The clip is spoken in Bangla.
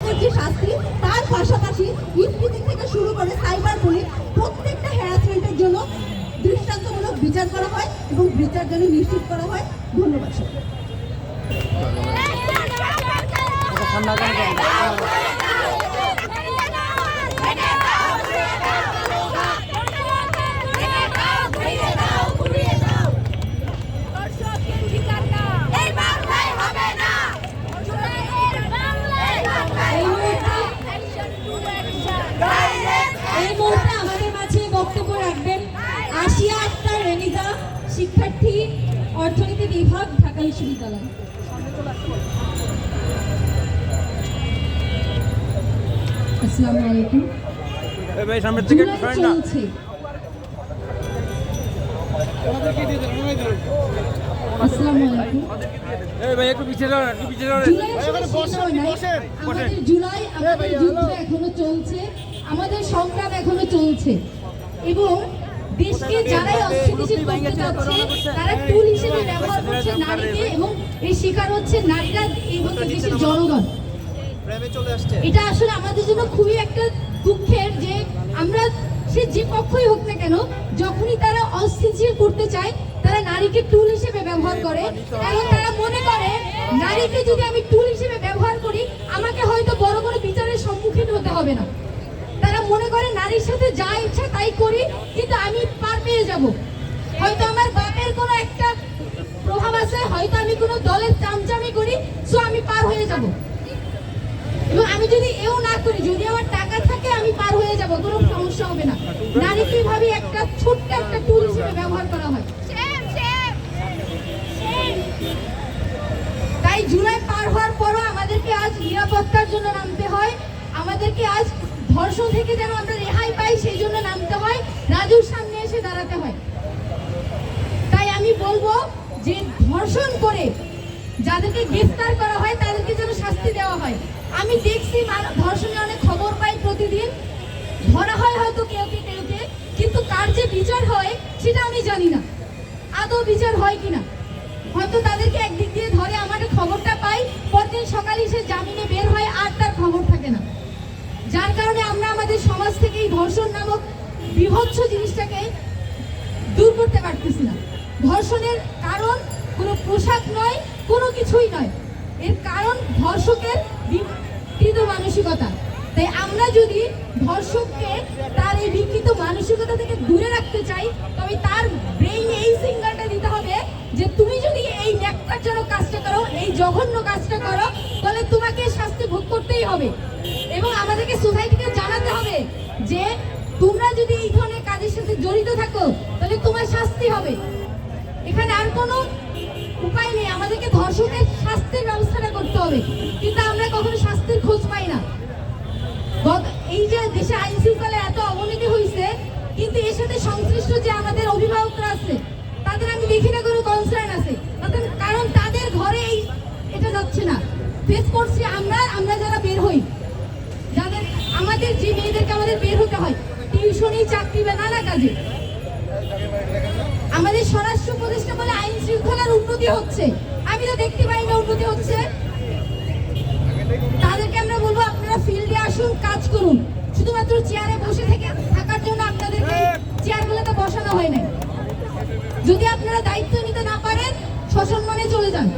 ভয়ঙ্কর যে শাস্তি, তার পাশাপাশি ইফটিজিং থেকে শুরু করে সাইবার বুলিং প্রত্যেকটা হ্যারাসমেন্টের জন্য দৃষ্টান্তমূলক বিচার করা হয় এবং বিচার যেন নিশ্চিত করা হয়। ধন্যবাদ। শিক্ষার্থী, অর্থনীতি বিভাগ, ঢাকা বিশ্ববিদ্যালয়। আসসালামু আলাইকুম। চলছে জুলাই, আমাদের যুদ্ধ এখনো চলছে, আমাদের সংগ্রাম এখনো চলছে এবং দেশকে যারাই অস্থিতিশীল করতে যাচ্ছে তারা টুল হিসেবে ব্যবহার করছে নারীকে এবং এর শিকার হচ্ছে নারীরা এবং দেশের জনগণ। এটা আসলে আমাদের জন্য খুবই একটা দুঃখের যে আমরা সে যে পক্ষই হোক না কেন, যখনই তারা অস্থিতিশীল করতে চায় তারা নারীকে টুল হিসেবে ব্যবহার করে। এবং তারা মনে করে নারীকে যদি আমি টুল হিসেবে ব্যবহার করি আমাকে হয়তো বড় বড় বিচারের সম্মুখীন হতে হবে না। তারা মনে করে নারীর সাথে যা ইচ্ছা তাই করি, কিন্তু আমি পার পেয়ে যাব। হয়তো আমার বাপের কোনো একটা প্রভাব আছে, হয়তো আমি কোনো দলের চামচামি করি, সো আমি পার হয়ে যাব। এবং আমি যদি এও না করি, যদি আমার টাকা থাকে আমি পার হয়ে যাব, কোনো সমস্যা হবে না। নারীকে এভাবে একটা ছোট্ট একটা টুল হিসেবে ব্যবহার করা হয়। তাই জুলাই পার হওয়ার পরও আমাদেরকে আজ নিরাপত্তার জন্য নামতে হয়, আমাদেরকে আজ ধর্ষণ থেকে যেন আমরা রেহাই পাই সেই জন্য নামতে হয়, রাজুর সামনে এসে দাঁড়াতে হয়। তাই আমি বলবো যে ধর্ষণ করে যাদেরকে গ্রেফতার করা হয় তাদেরকে যেন শাস্তি দেওয়া হয়। আমি দেখছি ধর্ষণের অনেক খবর পাই প্রতিদিন, ধরা হয় হয়তো কেউকে, কিন্তু কার যে বিচার হয় সেটা আমি জানি না আদৌ বিচার হয় কিনা। হয়তো তাদেরকে একদিক দিয়ে ধরে, আমাদের খবরটা পাই, পরদিন সকালে সে জামিনে বের হয়, আর তার খবর থাকে না। যার কারণে আমরা আমাদের সমাজ থেকে এই ধর্ষণ নামক বিভৎস জিনিসটাকে দূর করতে পারতেছি না। ধর্ষণের কারণ কোনো পোশাক নয়, কোনো কিছুই নয়, এর কারণ ধর্ষকের বিকৃত মানসিকতা। তাই আমরা যদি ধর্ষককে তার এই বিকৃত মানসিকতা থেকে দূরে রাখতে চাই, তবে তার ব্রেইনে এই সিঙ্গারটা দিতে হবে যে তুমি যদি এই ন্যাক্কারজনক কাজটা করো, এই জঘন্য কাজটা করো, তাহলে তোমাকে শাস্তি ভোগ করতেই হবে। এবং আমাদেরকে সোসাইটিকে জানাতে হবে যে তোমরা যদি এই ধরনের কাজের সাথে জড়িত থাকো তাহলে তোমার শাস্তি হবে। এখানে আর কোনো উপায় নেই, আমাদেরকে ধর্ষকের শাস্তির ব্যবস্থাটা করতে হবে, কিন্তু আমরা কখনো শাস্তির খোঁজ পাই না। এই যে দেশে আইন শৃঙ্খলা এত অবনতি হয়েছে, কিন্তু এর সাথে সংশ্লিষ্ট যে আমাদের অভিভাবকরা আছে তাদের আমি দেখি না কোনো কনসার্ন আছে, কারণ তাদের ঘরে এটা যাচ্ছে না। ফেস করছি আমরা যারা বের হই, যাদের আমাদের যে মেয়েদেরকে আমাদের বের হতে হয় টিউশনি, চাকরি বা নানা কাজে, আমাদের স্বরাষ্ট্র উপদেষ্টা বলে আইন শৃঙ্খলার উন্নতি হচ্ছে, আমি তো দেখতে পাই না উন্নতি হচ্ছে। তাদেরকে আমরা বলবো আপনারা ফিল্ডে আসুন, কাজ করুন। শুধুমাত্র চেয়ারে বসে থাকার জন্য আপনাদেরকে চেয়ারগুলোতে বসানো হয় নাই। যদি আপনারা দায়িত্ব নিতে না পারেন, সসম্মানে চলে যান।